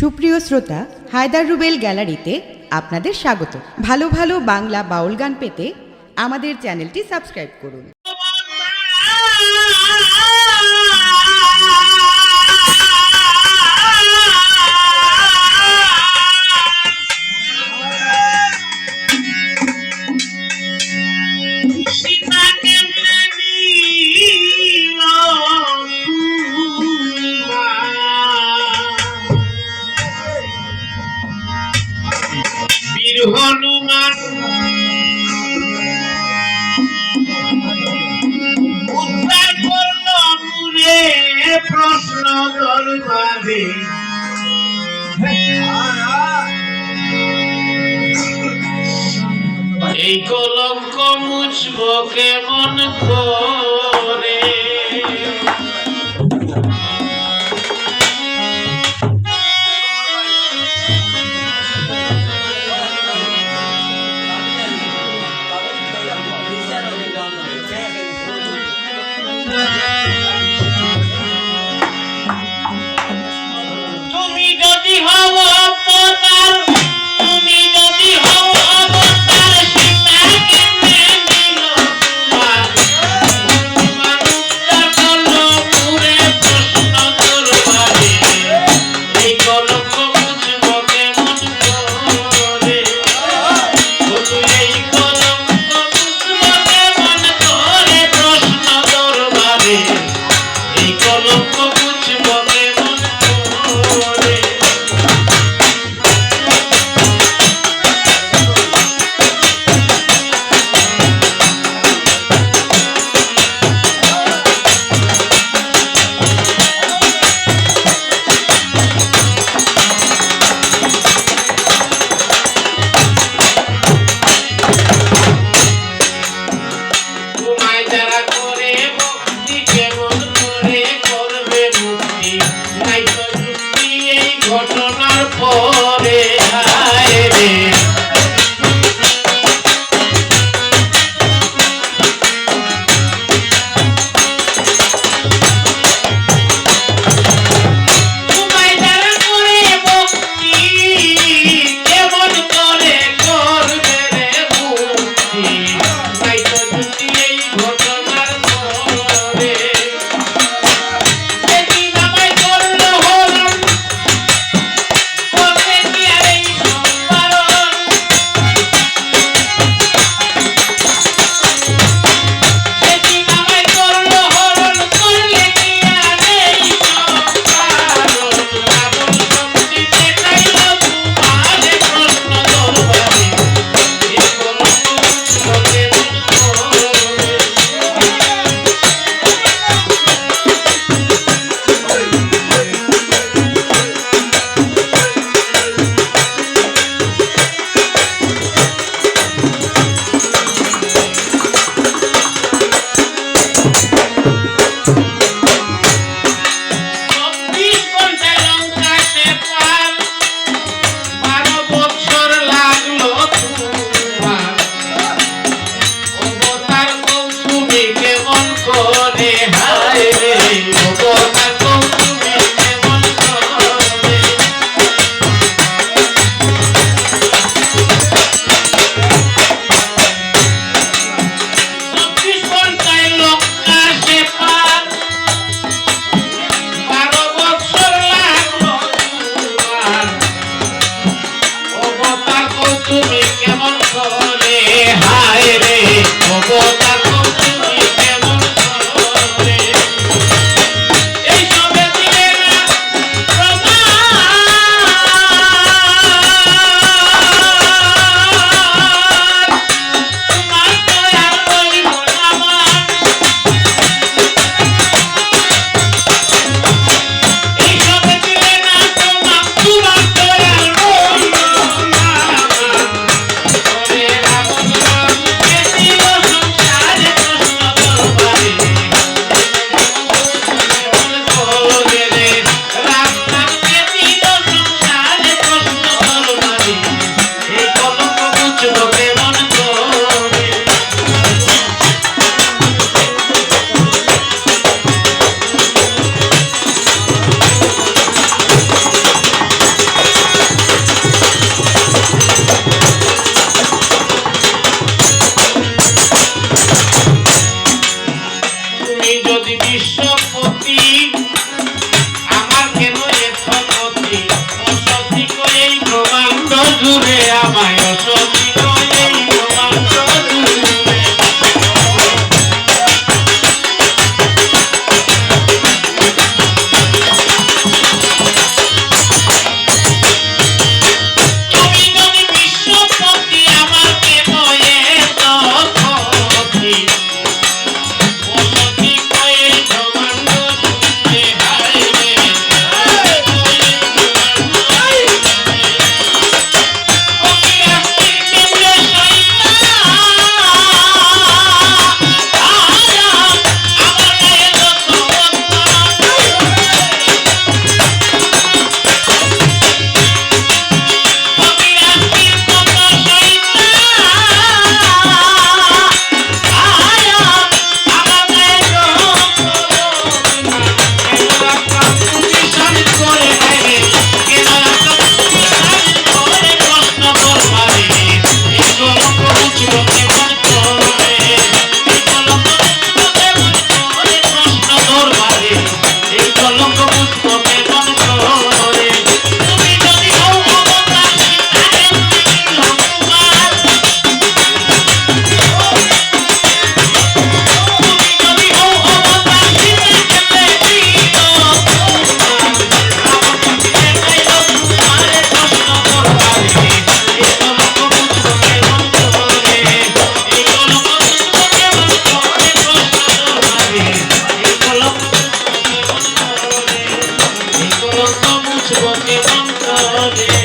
সুপ্রিয় শ্রোতা, হায়দার রুবেল গ্যালারিতে আপনাদের স্বাগত। ভালো ভালো বাংলা বাউল গান পেতে আমাদের চ্যানেলটি সাবস্ক্রাইব করুন। হনুমান উদ্ধার করল মুরে প্রশ্ন দরবারে, এই কলঙ্ক মুছব কেমন করে। তুমি যদি হও অবতার, তুমি যদি হও অবতার, সীতা কেমনে নিল তোমার? তোমার উদ্ধার করলো পুরে প্রশ্ন দরবারে, এই কলঙ্ক মুছব কেমন করে। এই কলঙ্ক মুছব কেমন করে প্রশ্ন দরবারে, এই কলঙ্ক মুছব কেমন করে। তোমায় যারা করে ভক্তি কেমন করে করবে মুক্তি, নাই তো যুক্তি এই ঘটনার পরে। হায় রে তোমায় যারা করে ভক্তি কেমন করে করবে রে মুক্তি, নাই তো যুক্তি এই ঘটনার পরে। সেদিন আমায় করল হরণ, করবে কি আর এই সম্পারণ। সেদিন আমায় করল হরণ, করলে কি আর এই সম্পারণ। রাবণ শক্তি দেখাইল তোমারে প্রশ্ন দরবারে, এই কলঙ্ক মুছব কেমন করে। চব্বিশ ঘন্টায় লঙ্কা সে পার, 12 বছর লাগলো তোমার। অবতার কৌতুমি কেমন করে, হায় রে অবতার কৌতুমি কেমন করে। 24 ঘন্টায় লঙ্কা সে পার, 12 বছর লাগলো তোমার। অবতার কৌতুমি কেমন করে, হায় রে অবতার কৌতুমি কেমন করে। এই সবে দিলে না প্রমাণ, তোমার দয়ার রইল না মান। এই সবে দিলে না প্রমাণ, তোমার দয়ার রইল না মান। ওরে রাবণ রাম কে দিল সংসার, রে